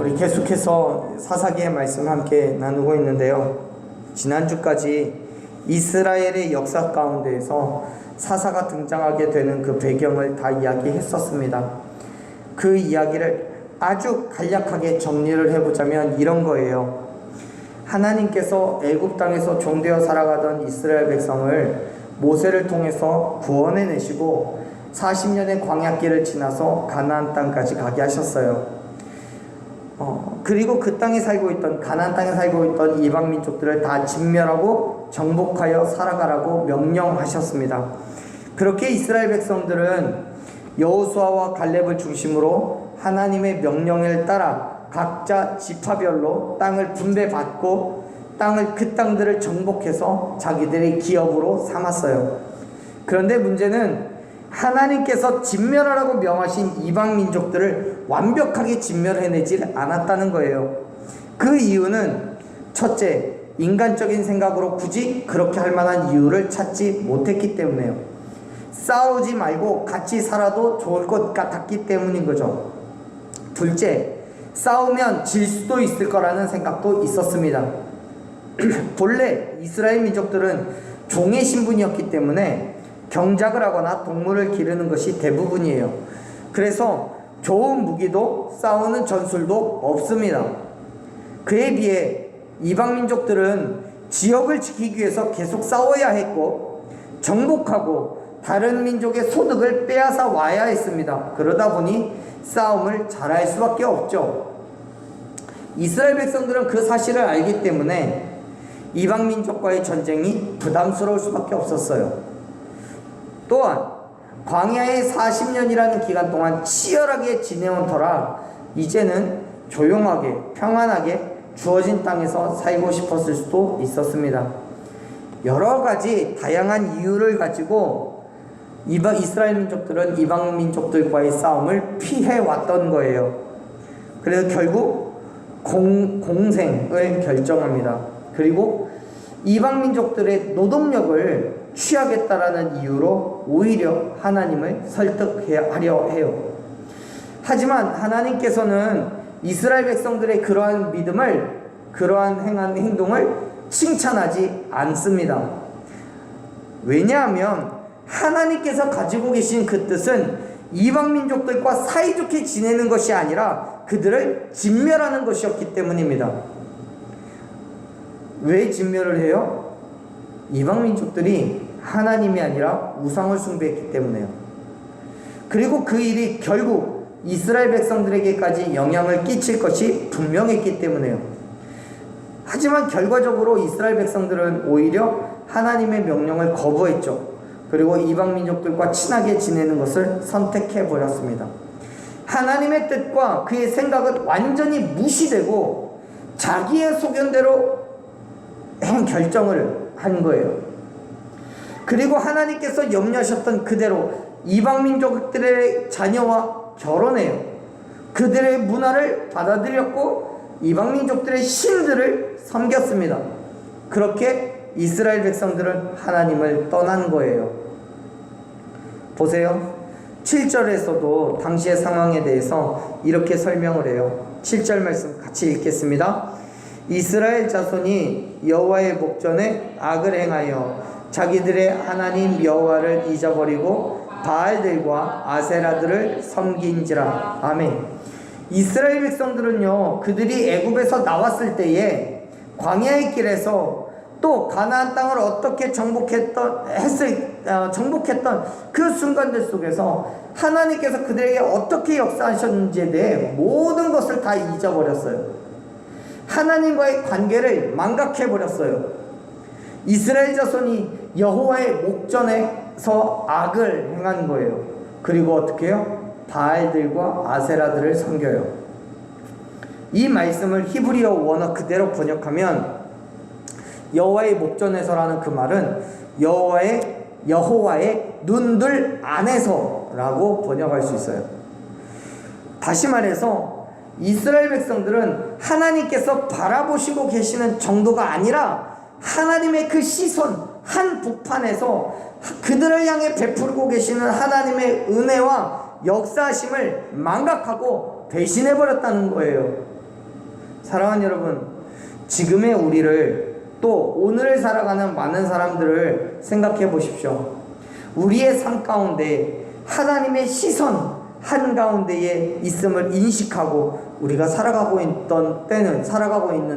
우리 계속해서 사사기의 말씀 함께 나누고 있는데요. 지난주까지 이스라엘의 역사 가운데에서 사사가 등장하게 되는 그 배경을 다 이야기했었습니다. 그 이야기를 아주 간략하게 정리를 해보자면 이런 거예요. 하나님께서 애굽 땅에서 종되어 살아가던 이스라엘 백성을 모세를 통해서 구원해내시고 40년의 광야길을 지나서 가나안 땅까지 가게 하셨어요. 그리고 그 땅에 살고 있던, 가나안 땅에 살고 있던 이방 민족들을 다 진멸하고 정복하여 살아가라고 명령하셨습니다. 그렇게 이스라엘 백성들은 여호수아와 갈렙을 중심으로 하나님의 명령을 따라 각자 지파별로 땅을 분배받고 그 땅들을 정복해서 자기들의 기업으로 삼았어요. 그런데 문제는 하나님께서 진멸하라고 명하신 이방 민족들을 완벽하게 진멸해내지 않았다는 거예요. 그 이유는 첫째, 인간적인 생각으로 굳이 그렇게 할 만한 이유를 찾지 못했기 때문에요. 싸우지 말고 같이 살아도 좋을 것 같았기 때문인 거죠. 둘째, 싸우면 질 수도 있을 거라는 생각도 있었습니다. 본래 이스라엘 민족들은 종의 신분이었기 때문에 경작을 하거나 동물을 기르는 것이 대부분이에요. 그래서 좋은 무기도 싸우는 전술도 없습니다. 그에 비해 이방 민족들은 지역을 지키기 위해서 계속 싸워야 했고 정복하고 다른 민족의 소득을 빼앗아 와야 했습니다. 그러다 보니 싸움을 잘할 수밖에 없죠. 이스라엘 백성들은 그 사실을 알기 때문에 이방 민족과의 전쟁이 부담스러울 수밖에 없었어요. 또한 광야의 40년이라는 기간 동안 치열하게 지내온 터라 이제는 조용하게 평안하게 주어진 땅에서 살고 싶었을 수도 있었습니다. 여러 가지 다양한 이유를 가지고 이스라엘 민족들은 이방 민족들과의 싸움을 피해왔던 거예요. 그래서 결국 공생을 결정합니다. 그리고 이방 민족들의 노동력을 취하겠다라는 이유로 오히려 하나님을 설득하려 해요. 하지만 하나님께서는 이스라엘 백성들의 그러한 믿음을, 그러한 행동을 칭찬하지 않습니다. 왜냐하면 하나님께서 가지고 계신 그 뜻은 이방 민족들과 사이좋게 지내는 것이 아니라 그들을 진멸하는 것이었기 때문입니다. 왜 진멸을 해요? 이방 민족들이 하나님이 아니라 우상을 숭배했기 때문에요. 그리고 그 일이 결국 이스라엘 백성들에게까지 영향을 끼칠 것이 분명했기 때문에요. 하지만 결과적으로 이스라엘 백성들은 오히려 하나님의 명령을 거부했죠. 그리고 이방 민족들과 친하게 지내는 것을 선택해 버렸습니다. 하나님의 뜻과 그의 생각은 완전히 무시되고 자기의 소견대로 결정을 한 거예요. 그리고 하나님께서 염려하셨던 그대로 이방 민족들의 자녀와 결혼해요. 그들의 문화를 받아들였고 이방 민족들의 신들을 섬겼습니다. 그렇게 이스라엘 백성들은 하나님을 떠난 거예요. 보세요. 7절에서도 당시의 상황에 대해서 이렇게 설명을 해요. 7절 말씀 같이 읽겠습니다. 이스라엘 자손이 여호와의 목전에 악을 행하여 자기들의 하나님 여호와를 잊어버리고 바알들과 아세라들을 섬긴지라. 아멘. 이스라엘 백성들은요, 그들이 애굽에서 나왔을 때에 광야의 길에서 또 가나안 땅을 어떻게 정복했던 그 순간들 속에서 하나님께서 그들에게 어떻게 역사하셨는지에 대해 모든 것을 다 잊어버렸어요. 하나님과의 관계를 망각해버렸어요. 이스라엘 자손이 여호와의 목전에서 악을 행한 거예요. 그리고 어떻게 해요? 바알들과 아세라들을 섬겨요. 이 말씀을 히브리어 원어 그대로 번역하면 여호와의 목전에서라는 그 말은 여호와의 눈들 안에서라고 번역할 수 있어요. 다시 말해서 이스라엘 백성들은 하나님께서 바라보시고 계시는 정도가 아니라 하나님의 그 시선 한 북판에서 그들을 향해 베풀고 계시는 하나님의 은혜와 역사하심을 망각하고 배신해버렸다는 거예요. 사랑하는 여러분, 지금의 우리를 또 오늘을 살아가는 많은 사람들을 생각해 보십시오. 우리의 삶 가운데 하나님의 시선 한가운데에 있음을 인식하고 우리가 살아가고 있는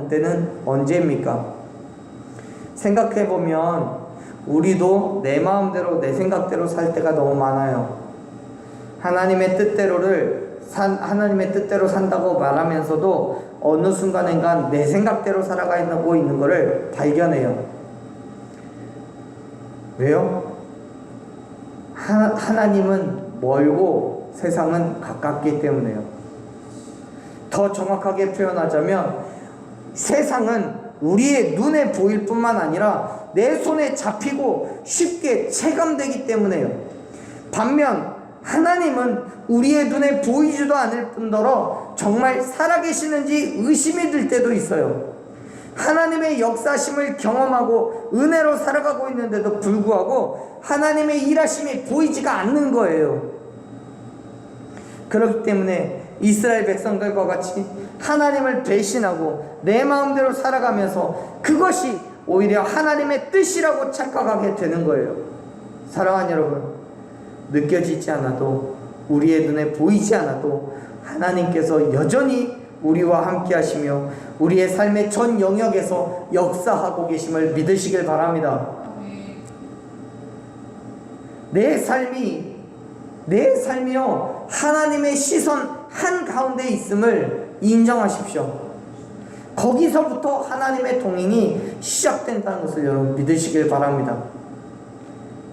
때는 언제입니까? 생각해 보면 우리도 내 마음대로 내 생각대로 살 때가 너무 많아요. 하나님의 뜻대로 산다고 말하면서도 어느 순간인가 내 생각대로 살아가고 있는 것을 발견해요. 왜요? 하나님은 멀고 세상은 가깝기 때문에요. 더 정확하게 표현하자면 세상은 우리의 눈에 보일 뿐만 아니라 내 손에 잡히고 쉽게 체감되기 때문에요. 반면 하나님은 우리의 눈에 보이지도 않을 뿐더러 정말 살아계시는지 의심이 들 때도 있어요. 하나님의 역사심을 경험하고 은혜로 살아가고 있는데도 불구하고 하나님의 일하심이 보이지가 않는 거예요. 그렇기 때문에 이스라엘 백성들과 같이 하나님을 배신하고 내 마음대로 살아가면서 그것이 오히려 하나님의 뜻이라고 착각하게 되는 거예요. 사랑하는 여러분, 느껴지지 않아도 우리의 눈에 보이지 않아도 하나님께서 여전히 우리와 함께 하시며 우리의 삶의 전 영역에서 역사하고 계심을 믿으시길 바랍니다. 내 삶이요 하나님의 시선 한가운데 있음을 인정하십시오. 거기서부터 하나님의 동행이 시작된다는 것을 여러분 믿으시길 바랍니다.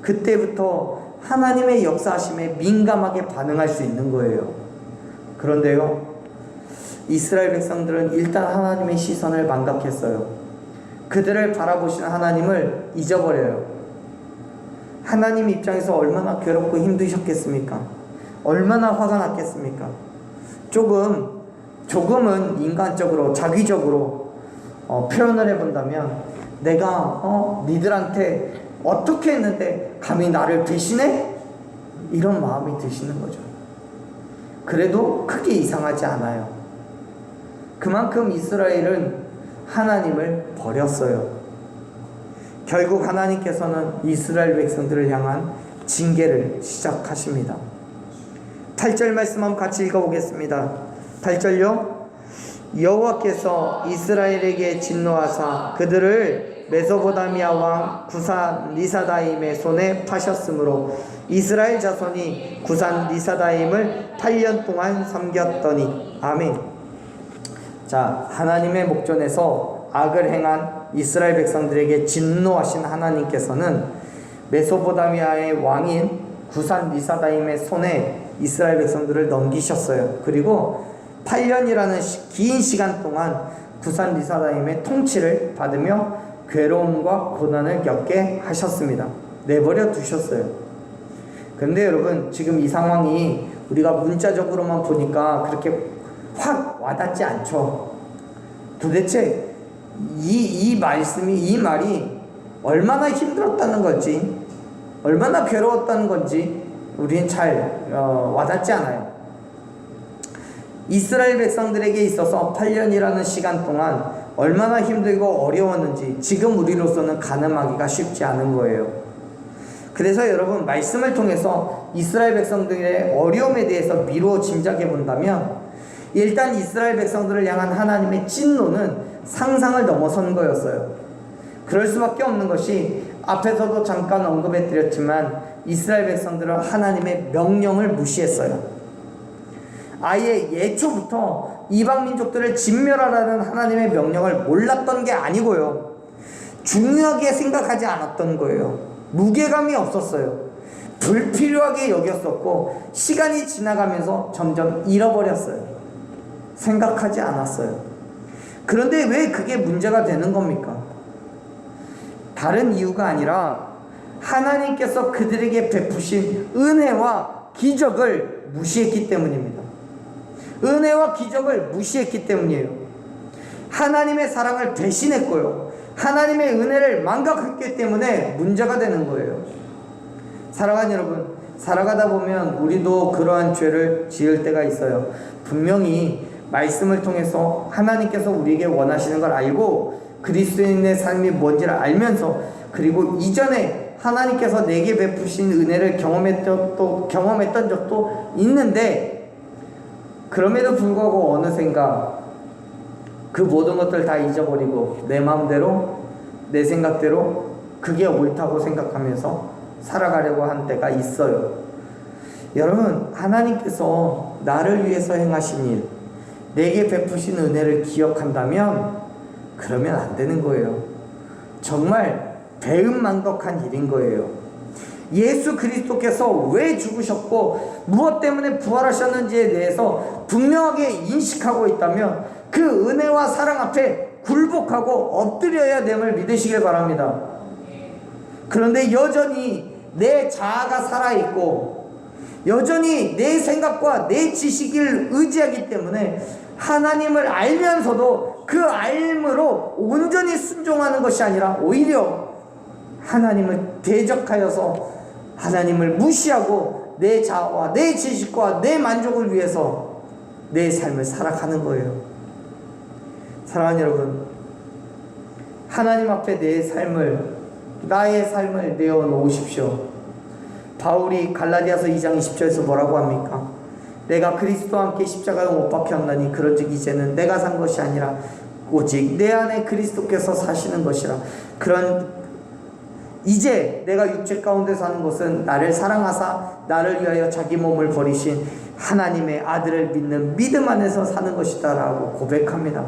그때부터 하나님의 역사하심에 민감하게 반응할 수 있는 거예요. 그런데요, 이스라엘 백성들은 일단 하나님의 시선을 망각했어요. 그들을 바라보시는 하나님을 잊어버려요. 하나님 입장에서 얼마나 괴롭고 힘드셨겠습니까? 얼마나 화가 났겠습니까? 조금은 인간적으로 자기적으로 표현을 해본다면 내가 니들한테 어떻게 했는데 감히 나를 배신해? 이런 마음이 드시는 거죠. 그래도 크게 이상하지 않아요. 그만큼 이스라엘은 하나님을 버렸어요. 결국 하나님께서는 이스라엘 백성들을 향한 징계를 시작하십니다. 8절 말씀 한번 같이 읽어보겠습니다. 8절요. 여호와께서 이스라엘에게 진노하사 그들을 메소포다미아 왕 구산 리사다임의 손에 파셨으므로 이스라엘 자손이 구산 리사다임을 8년 동안 섬겼더니. 아멘. 자, 하나님의 목전에서 악을 행한 이스라엘 백성들에게 진노하신 하나님께서는 메소포다미아의 왕인 구산 리사다임의 손에 이스라엘 백성들을 넘기셨어요. 그리고 8년이라는 긴 시간 동안 구산 리사다임의 통치를 받으며 괴로움과 고난을 겪게 하셨습니다. 내버려 두셨어요. 그런데 여러분, 지금 이 상황이 우리가 문자적으로만 보니까 그렇게 확 와닿지 않죠. 도대체 이 말이 얼마나 힘들었다는 건지, 얼마나 괴로웠다는 건지 우리는 잘 와닿지 않아요. 이스라엘 백성들에게 있어서 8년이라는 시간 동안 얼마나 힘들고 어려웠는지 지금 우리로서는 가늠하기가 쉽지 않은 거예요. 그래서 여러분, 말씀을 통해서 이스라엘 백성들의 어려움에 대해서 미루어 짐작해 본다면 일단 이스라엘 백성들을 향한 하나님의 진노는 상상을 넘어선 거였어요. 그럴 수밖에 없는 것이 앞에서도 잠깐 언급해 드렸지만 이스라엘 백성들은 하나님의 명령을 무시했어요. 아예 예초부터 이방 민족들을 진멸하라는 하나님의 명령을 몰랐던 게 아니고요, 중요하게 생각하지 않았던 거예요. 무게감이 없었어요. 불필요하게 여겼었고 시간이 지나가면서 점점 잃어버렸어요. 생각하지 않았어요. 그런데 왜 그게 문제가 되는 겁니까? 다른 이유가 아니라 하나님께서 그들에게 베푸신 은혜와 기적을 무시했기 때문입니다. 은혜와 기적을 무시했기 때문이에요. 하나님의 사랑을 배신했고요, 하나님의 은혜를 망각했기 때문에 문제가 되는 거예요. 사랑하는 여러분, 살아가다 보면 우리도 그러한 죄를 지을 때가 있어요. 분명히 말씀을 통해서 하나님께서 우리에게 원하시는 걸 알고 그리스도인의 삶이 뭔지를 알면서, 그리고 이전에 하나님께서 내게 베푸신 은혜를 경험했던 적도 있는데, 그럼에도 불구하고 어느샌가 그 모든 것들 다 잊어버리고 내 마음대로 내 생각대로 그게 옳다고 생각하면서 살아가려고 한 때가 있어요. 여러분, 하나님께서 나를 위해서 행하신 일, 내게 베푸신 은혜를 기억한다면 그러면 안 되는 거예요. 정말 배은망덕한 일인 거예요. 예수 그리스도께서 왜 죽으셨고 무엇 때문에 부활하셨는지에 대해서 분명하게 인식하고 있다면 그 은혜와 사랑 앞에 굴복하고 엎드려야 됨을 믿으시길 바랍니다. 그런데 여전히 내 자아가 살아있고 여전히 내 생각과 내 지식을 의지하기 때문에 하나님을 알면서도 그 알므로 온전히 순종하는 것이 아니라 오히려 하나님을 대적하여서 하나님을 무시하고 내 자아와 내 지식과 내 만족을 위해서 내 삶을 살아가는 거예요. 사랑하는 여러분, 하나님 앞에 나의 삶을 내어놓으십시오. 바울이 갈라디아서 2장 20절에서 뭐라고 합니까? 내가 그리스도와 함께 십자가에 못 박혔나니 그런즉 이제는 내가 산 것이 아니라 오직 내 안에 그리스도께서 사시는 것이라. 이제 내가 육체 가운데 사는 것은 나를 사랑하사 나를 위하여 자기 몸을 버리신 하나님의 아들을 믿는 믿음 안에서 사는 것이다 라고 고백합니다.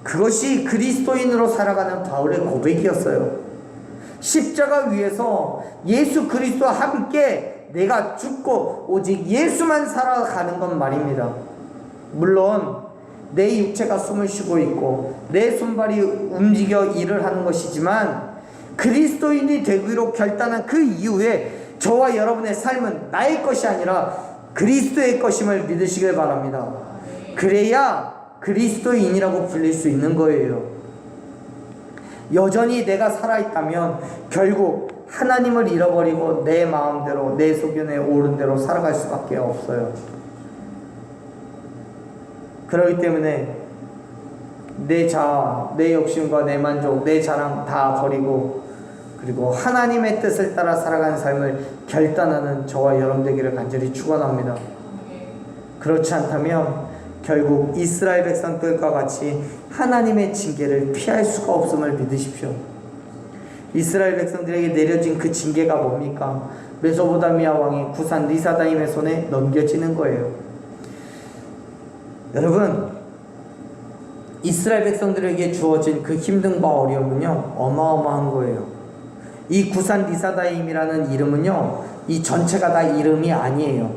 그것이 그리스도인으로 살아가는 바울의 고백이었어요. 십자가 위에서 예수 그리스도와 함께 내가 죽고 오직 예수만 살아가는 건 말입니다. 물론 내 육체가 숨을 쉬고 있고 내 손발이 움직여 일을 하는 것이지만 그리스도인이 되기로 결단한 그 이후에 저와 여러분의 삶은 나의 것이 아니라 그리스도의 것임을 믿으시길 바랍니다. 그래야 그리스도인이라고 불릴 수 있는 거예요. 여전히 내가 살아있다면 결국 하나님을 잃어버리고 내 마음대로 내 소견에 오른 대로 살아갈 수밖에 없어요. 그렇기 때문에 내 자아, 내 욕심과 내 만족, 내 자랑 다 버리고 그리고 하나님의 뜻을 따라 살아가는 삶을 결단하는 저와 여러분 되기를 간절히 축원합니다. 그렇지 않다면 결국 이스라엘 백성들과 같이 하나님의 징계를 피할 수가 없음을 믿으십시오. 이스라엘 백성들에게 내려진 그 징계가 뭡니까? 메소포타미아 왕이 구산 리사다임의 손에 넘겨지는 거예요. 여러분, 이스라엘 백성들에게 주어진 그 힘듦과 어려움은요 어마어마한 거예요. 이 구산 리사다임이라는 이름은요 이 전체가 다 이름이 아니에요.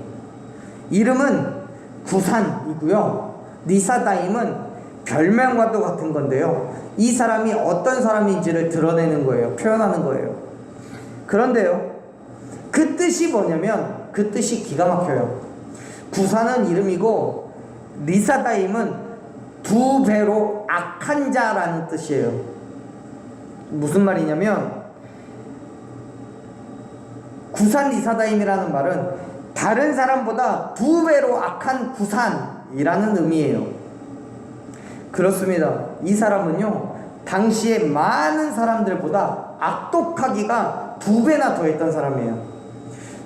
이름은 구산이고요, 리사다임은 별명과도 같은 건데요, 이 사람이 어떤 사람인지를 드러내는 거예요. 표현하는 거예요. 그런데요, 그 뜻이 뭐냐면 그 뜻이 기가 막혀요. 구산은 이름이고 리사다임은 두 배로 악한 자라는 뜻이에요. 무슨 말이냐면 구산 리사다임이라는 말은 다른 사람보다 두 배로 악한 구산이라는 의미예요. 그렇습니다. 이 사람은요 당시에 많은 사람들보다 악독하기가 두 배나 더했던 사람이에요.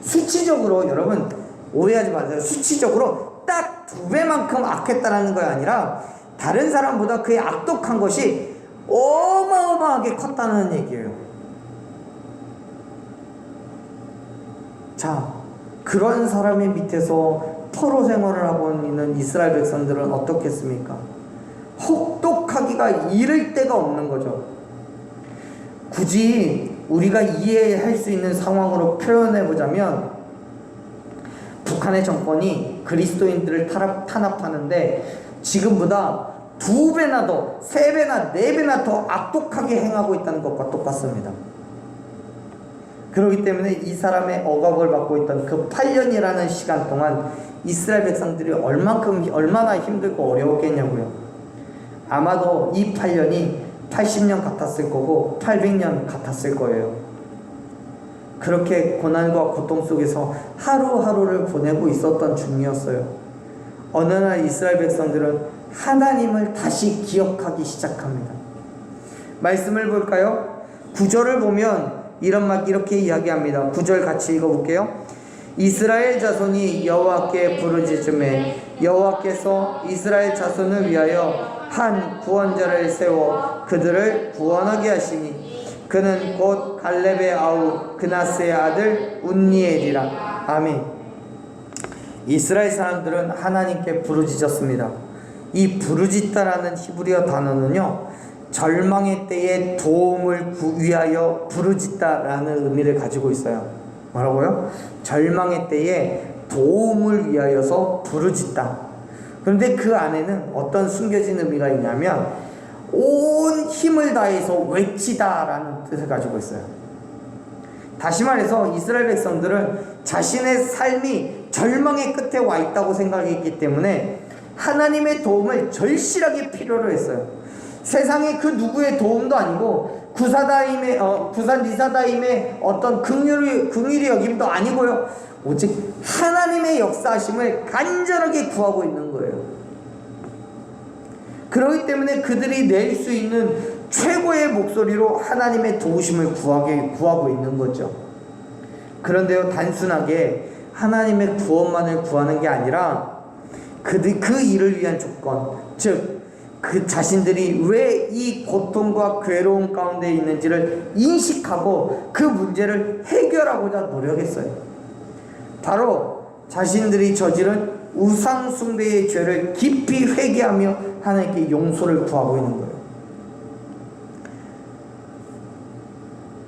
수치적으로, 여러분 오해하지 마세요. 수치적으로 딱 두 배만큼 악했다는 거 아니라 다른 사람보다 그의 악독한 것이 어마어마하게 컸다는 얘기예요. 자, 그런 사람의 밑에서 포로 생활을 하고 있는 이스라엘 백성들은 어떻겠습니까? 혹독하기가 이를 데가 없는 거죠. 굳이 우리가 이해할 수 있는 상황으로 표현해 보자면 북한의 정권이 그리스도인들을 탄압하는데 지금보다 두 배나 더, 세 배나 네 배나 더 악독하게 행하고 있다는 것과 똑같습니다. 그렇기 때문에 이 사람의 억압을 받고 있던 그 8년이라는 시간 동안 이스라엘 백성들이 얼마나 힘들고 어려웠겠냐고요. 아마도 이 8년이 80년 같았을 거고 800년 같았을 거예요. 그렇게 고난과 고통 속에서 하루하루를 보내고 있었던 중이었어요. 어느 날 이스라엘 백성들은 하나님을 다시 기억하기 시작합니다. 말씀을 볼까요? 9절을 보면 이렇게 이야기합니다. 9절 같이 읽어볼게요. 이스라엘 자손이 여호와께 부르짖음에 여호와께서 이스라엘 자손을 위하여 한 구원자를 세워 그들을 구원하게 하시니 그는 곧 갈렙의 아우 그나스의 아들 운니엘이라. 아멘. 이스라엘 사람들은 하나님께 부르짖었습니다. 이 부르짖다라는 히브리어 단어는요, 절망의 때에 도움을 위하여 부르짖다라는 의미를 가지고 있어요. 뭐라고요? 절망의 때에 도움을 위하여서 부르짖다. 그런데 그 안에는 어떤 숨겨진 의미가 있냐면 온 힘을 다해서 외치다라는 뜻을 가지고 있어요. 다시 말해서 이스라엘 백성들은 자신의 삶이 절망의 끝에 와 있다고 생각했기 때문에 하나님의 도움을 절실하게 필요로 했어요. 세상의 그 누구의 도움도 아니고 구산 리사다임의 어떤 긍휼히 여김도 아니고요, 오직 하나님의 역사하심을 간절하게 구하고 있는 거예요. 그렇기 때문에 그들이 낼 수 있는 최고의 목소리로 하나님의 도우심을 구하고 있는 거죠. 그런데요, 단순하게 하나님의 구원만을 구하는 게 아니라 그 일을 위한 조건, 즉 그 자신들이 왜 이 고통과 괴로움 가운데 있는지를 인식하고 그 문제를 해결하고자 노력했어요. 바로 자신들이 저지른 우상 숭배의 죄를 깊이 회개하며 하나님께 용서를 구하고 있는 거예요.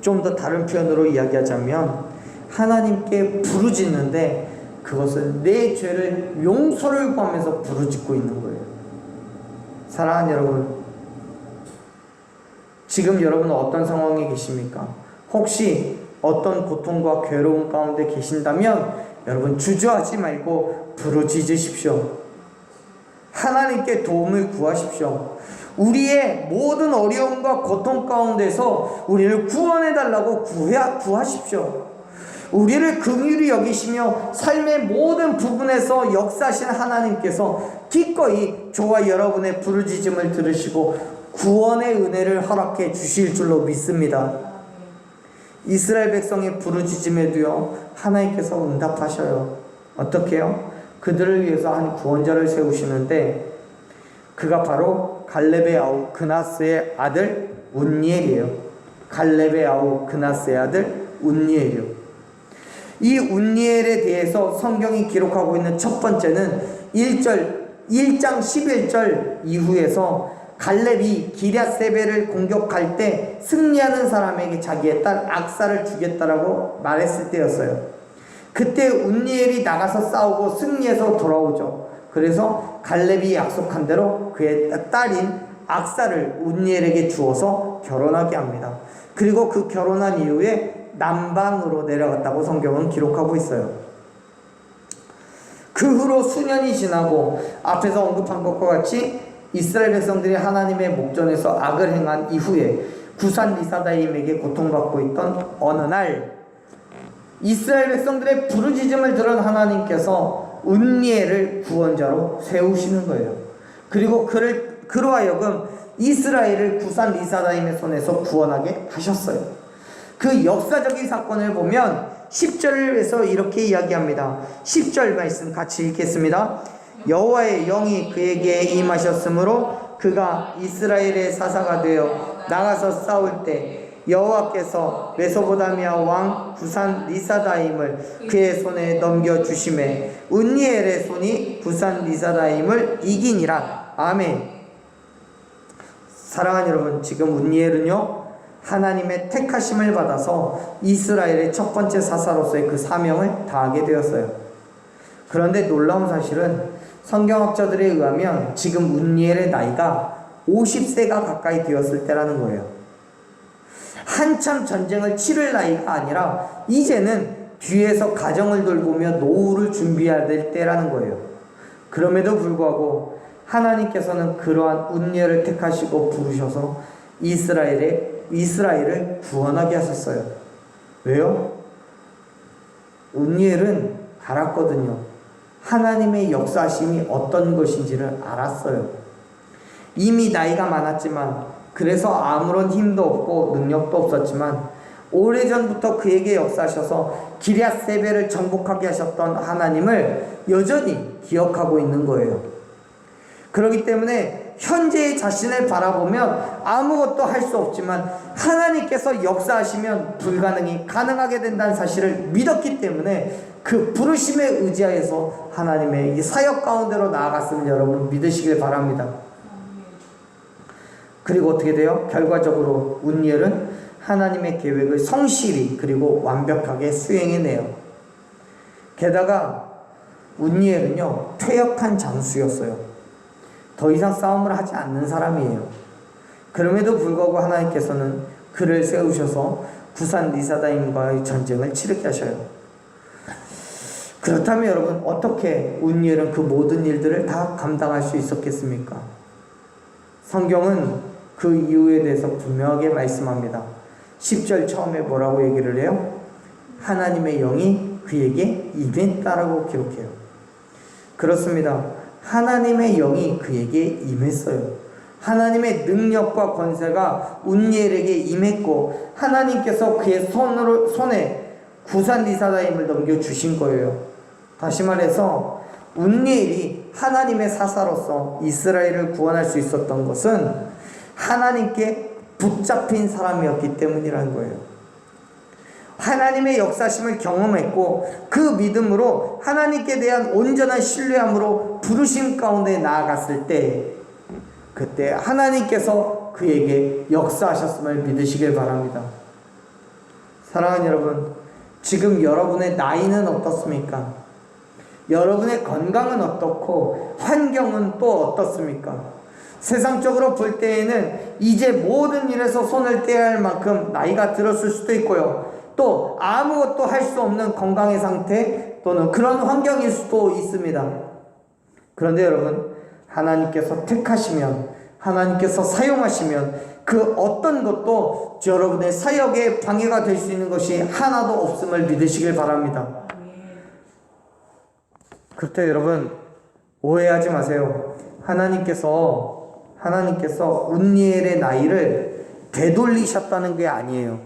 좀 더 다른 표현으로 이야기하자면 하나님께 부르짖는데 그것은 내 죄를 용서를 구하면서 부르짖고 있는 거예요. 사랑하는 여러분, 지금 여러분은 어떤 상황에 계십니까? 혹시 어떤 고통과 괴로움 가운데 계신다면 여러분 주저하지 말고 부르짖으십시오. 하나님께 도움을 구하십시오. 우리의 모든 어려움과 고통 가운데서 우리를 구원해달라고 구하십시오. 우리를 긍휼히 여기시며 삶의 모든 부분에서 역사하신 하나님께서 기꺼이 저와 여러분의 부르짖음을 들으시고 구원의 은혜를 허락해 주실 줄로 믿습니다. 이스라엘 백성의 부르짖음에도요, 하나님께서 응답하셔요. 어떻게 해요? 그들을 위해서 한 구원자를 세우시는데 그가 바로 갈렙의 아우 그나스의 아들 운니엘이에요. 갈렙의 아우 그나스의 아들 운니엘이요. 이 운니엘에 대해서 성경이 기록하고 있는 첫 번째는 1장 11절 이후에서 갈렙이 기럇세벨을 공격할 때 승리하는 사람에게 자기의 딸 악사를 주겠다라고 말했을 때였어요. 그때 운니엘이 나가서 싸우고 승리해서 돌아오죠. 그래서 갈렙이 약속한 대로 그의 딸인 악사를 운니엘에게 주어서 결혼하게 합니다. 그리고 그 결혼한 이후에 남방으로 내려갔다고 성경은 기록하고 있어요. 그 후로 수년이 지나고 앞에서 언급한 것과 같이 이스라엘 백성들이 하나님의 목전에서 악을 행한 이후에 구산 리사다임에게 고통받고 있던 어느 날 이스라엘 백성들의 부르짖음을 들은 하나님께서 운니엘을 구원자로 세우시는 거예요. 그리고 그로 하여금 이스라엘을 구산 리사다임의 손에서 구원하게 하셨어요. 그 역사적인 사건을 보면 10절에서 이렇게 이야기합니다. 10절 말씀 같이 읽겠습니다. 여호와의 영이 그에게 임하셨으므로 그가 이스라엘의 사사가 되어 나가서 싸울 때 여호와께서 메소포타미아 왕 구산 리사다임을 그의 손에 넘겨주심에 운니엘의 손이 구산 리사다임을 이기니라. 아멘. 사랑하는 여러분, 지금 운니엘은요 하나님의 택하심을 받아서 이스라엘의 첫 번째 사사로서의 그 사명을 다하게 되었어요. 그런데 놀라운 사실은 성경학자들에 의하면 지금 운니엘의 나이가 50세가 가까이 되었을 때라는 거예요. 한참 전쟁을 치를 나이가 아니라 이제는 뒤에서 가정을 돌보며 노후를 준비해야 될 때라는 거예요. 그럼에도 불구하고 하나님께서는 그러한 운니엘을 택하시고 부르셔서 이스라엘을 구원하게 하셨어요. 왜요? 운니엘은 알았거든요. 하나님의 역사심이 어떤 것인지를 알았어요. 이미 나이가 많았지만, 그래서 아무런 힘도 없고 능력도 없었지만 오래전부터 그에게 역사하셔서 기럇 세베를 정복하게 하셨던 하나님을 여전히 기억하고 있는 거예요. 그렇기 때문에 현재의 자신을 바라보면 아무것도 할 수 없지만 하나님께서 역사하시면 불가능이 가능하게 된다는 사실을 믿었기 때문에 그 부르심에 의지하여서 하나님의 이 사역 가운데로 나아갔음을 여러분 믿으시길 바랍니다. 그리고 어떻게 돼요? 결과적으로 운니엘은 하나님의 계획을 성실히 그리고 완벽하게 수행해내요. 게다가 운니엘은요, 퇴역한 장수였어요. 더 이상 싸움을 하지 않는 사람이에요. 그럼에도 불구하고 하나님께서는 그를 세우셔서 구산 리사다임과의 전쟁을 치르게 하셔요. 그렇다면 여러분, 어떻게 운니엘은 그 모든 일들을 다 감당할 수 있었겠습니까? 성경은 그 이유에 대해서 분명하게 말씀합니다. 10절 처음에 뭐라고 얘기를 해요? 하나님의 영이 그에게 임했다라고 기록해요. 그렇습니다. 하나님의 영이 그에게 임했어요. 하나님의 능력과 권세가 운니엘에게 임했고 하나님께서 그의 손에 구산 리사다임을 넘겨주신 거예요. 다시 말해서 운니엘이 하나님의 사사로서 이스라엘을 구원할 수 있었던 것은 하나님께 붙잡힌 사람이었기 때문이라는 거예요. 하나님의 역사심을 경험했고 그 믿음으로 하나님께 대한 온전한 신뢰함으로 부르심 가운데 나아갔을 때, 그때 하나님께서 그에게 역사하셨음을 믿으시길 바랍니다. 사랑하는 여러분, 지금 여러분의 나이는 어떻습니까? 여러분의 건강은 어떻고 환경은 또 어떻습니까? 세상적으로 볼 때에는 이제 모든 일에서 손을 떼야 할 만큼 나이가 들었을 수도 있고요, 또 아무것도 할 수 없는 건강의 상태 또는 그런 환경일 수도 있습니다. 그런데 여러분, 하나님께서 택하시면, 하나님께서 사용하시면 그 어떤 것도 여러분의 사역에 방해가 될 수 있는 것이 하나도 없음을 믿으시길 바랍니다. 그때 여러분, 오해하지 마세요. 하나님께서 운니엘의 나이를 되돌리셨다는 게 아니에요.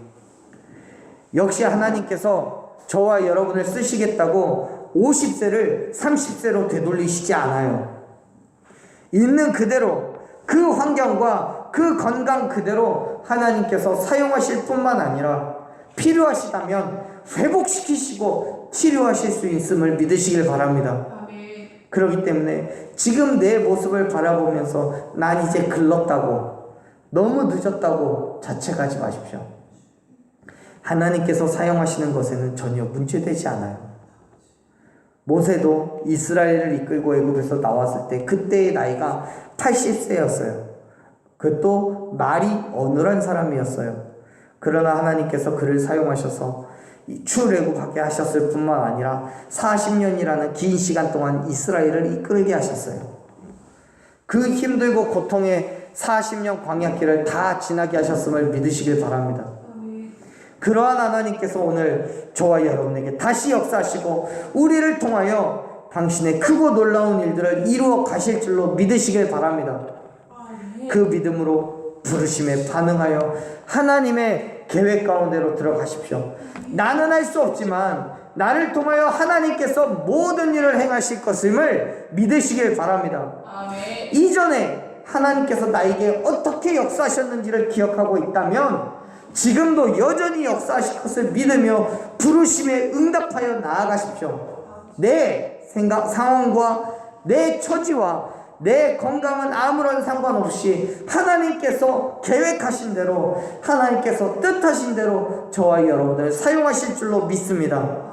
역시 하나님께서 저와 여러분을 쓰시겠다고 50세를 30세로 되돌리시지 않아요. 있는 그대로 그 환경과 그 건강 그대로 하나님께서 사용하실 뿐만 아니라 필요하시다면 회복시키시고 치료하실 수 있음을 믿으시길 바랍니다. 그렇기 때문에 지금 내 모습을 바라보면서 난 이제 글렀다고, 너무 늦었다고 자책하지 마십시오. 하나님께서 사용하시는 것에는 전혀 문제되지 않아요. 모세도 이스라엘을 이끌고 애굽에서 나왔을 때 그때의 나이가 80세였어요. 그것도 말이 어눌한 사람이었어요. 그러나 하나님께서 그를 사용하셔서 출애굽하게 하셨을 뿐만 아니라 40년이라는 긴 시간 동안 이스라엘을 이끌게 하셨어요. 그 힘들고 고통의 40년 광야길을 다 지나게 하셨음을 믿으시길 바랍니다. 그러한 하나님께서 오늘 저와 여러분에게 다시 역사하시고 우리를 통하여 당신의 크고 놀라운 일들을 이루어 가실 줄로 믿으시길 바랍니다. 그 믿음으로 부르심에 반응하여 하나님의 계획 가운데로 들어가십시오. 나는 할 수 없지만 나를 통하여 하나님께서 모든 일을 행하실 것임을 믿으시길 바랍니다. 아멘. 이전에 하나님께서 나에게 어떻게 역사하셨는지를 기억하고 있다면 지금도 여전히 역사하실 것을 믿으며 부르심에 응답하여 나아가십시오. 내 생각, 상황과 내 처지와 내 건강은 아무런 상관없이 하나님께서 계획하신 대로, 하나님께서 뜻하신 대로 저와 여러분을 사용하실 줄로 믿습니다.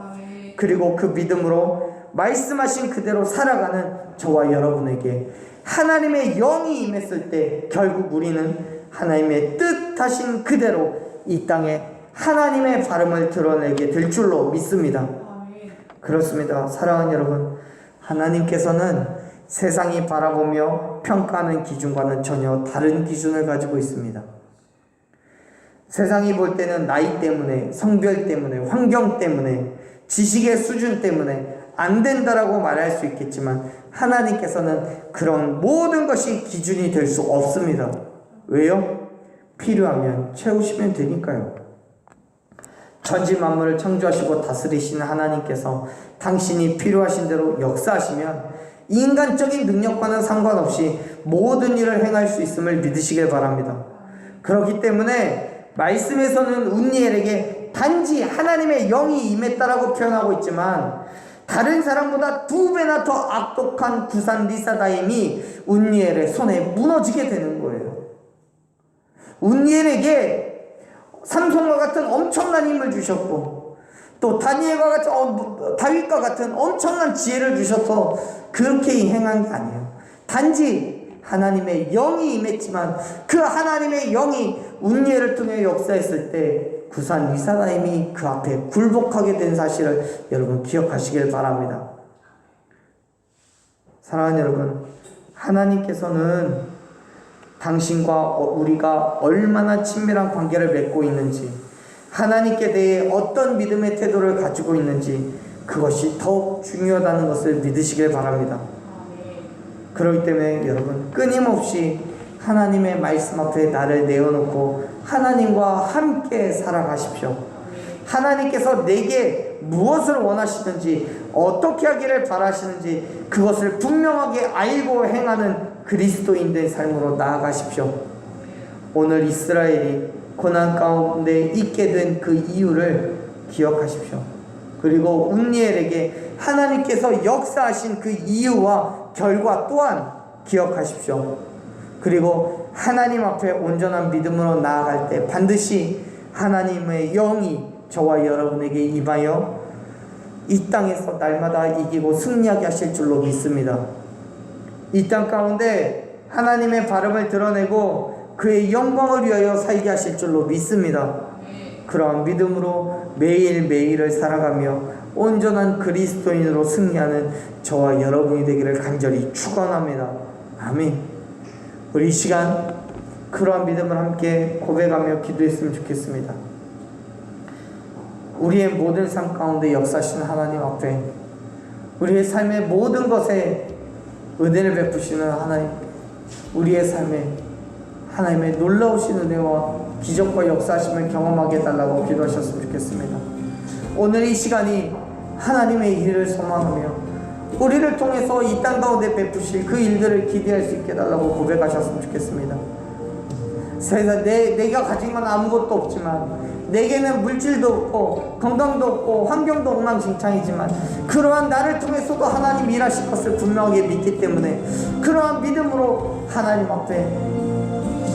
그리고 그 믿음으로 말씀하신 그대로 살아가는 저와 여러분에게 하나님의 영이 임했을 때 결국 우리는 하나님의 뜻하신 그대로 이 땅에 하나님의 발음을 드러내게 될 줄로 믿습니다. 그렇습니다. 사랑하는 여러분, 하나님께서는 세상이 바라보며 평가하는 기준과는 전혀 다른 기준을 가지고 있습니다. 세상이 볼 때는 나이 때문에, 성별 때문에, 환경 때문에, 지식의 수준 때문에 안 된다라고 말할 수 있겠지만 하나님께서는 그런 모든 것이 기준이 될 수 없습니다. 왜요? 필요하면 채우시면 되니까요. 천지 만물을 창조하시고 다스리시는 하나님께서 당신이 필요하신 대로 역사하시면 인간적인 능력과는 상관없이 모든 일을 행할 수 있음을 믿으시길 바랍니다. 그렇기 때문에 말씀에서는 운니엘에게 단지 하나님의 영이 임했다라고 표현하고 있지만 다른 사람보다 2배나 더 악독한 구산 리사다임이 운니엘의 손에 무너지게 되는 거예요. 운니엘에게 삼손과 같은 엄청난 힘을 주셨고 또 다니엘과 같은 다윗과 같은 엄청난 지혜를 주셔서 그렇게 행한 게 아니에요. 단지 하나님의 영이 임했지만 그 하나님의 영이 운니엘을 통해 역사했을 때 구산 리사다임이 그 앞에 굴복하게 된 사실을 여러분 기억하시길 바랍니다. 사랑하는 여러분, 하나님께서는 당신과 우리가 얼마나 친밀한 관계를 맺고 있는지, 하나님께 대해 어떤 믿음의 태도를 가지고 있는지 그것이 더욱 중요하다는 것을 믿으시길 바랍니다. 그렇기 때문에 여러분 끊임없이 하나님의 말씀 앞에 나를 내어놓고 하나님과 함께 살아가십시오. 하나님께서 내게 무엇을 원하시는지 어떻게 하기를 바라시는지 그것을 분명하게 알고 행하는 그리스도인의 삶으로 나아가십시오. 오늘 이스라엘이 고난 가운데 있게 된 그 이유를 기억하십시오. 그리고 운니엘에게 하나님께서 역사하신 그 이유와 결과 또한 기억하십시오. 그리고 하나님 앞에 온전한 믿음으로 나아갈 때 반드시 하나님의 영이 저와 여러분에게 임하여 이 땅에서 날마다 이기고 승리하게 하실 줄로 믿습니다. 이 땅 가운데 하나님의 발음을 드러내고 그의 영광을 위하여 살게 하실 줄로 믿습니다. 그러한 믿음으로 매일매일을 살아가며 온전한 그리스도인으로 승리하는 저와 여러분이 되기를 간절히 축원합니다. 아멘. 우리 이 시간 그러한 믿음을 함께 고백하며 기도했으면 좋겠습니다. 우리의 모든 삶 가운데 역사하시는 하나님 앞에 우리의 삶의 모든 것에 은혜를 베푸시는 하나님, 우리의 삶에 하나님의 놀라우신 은혜와 기적과 역사하심을 경험하게 해달라고 기도하셨으면 좋겠습니다. 오늘 이 시간이 하나님의 일을 소망하며 우리를 통해서 이 땅 가운데 베푸실 그 일들을 기대할 수 있게 해달라고 고백하셨으면 좋겠습니다. 세상 내가 가진 건 아무것도 없지만, 내게는 물질도 없고 건강도 없고 환경도 엉망진창이지만 그러한 나를 통해서도 하나님 일하실 것을 분명하게 믿기 때문에 그러한 믿음으로 하나님 앞에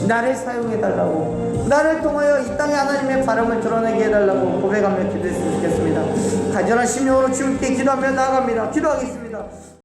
나를 사용해달라고, 나를 통하여 이 땅에 하나님의 바람을 드러내게 해달라고 고백하며 기도했으면 좋겠습니다. 간절한 심령으로 주님께 기도하며 나아갑니다. 기도하겠습니다.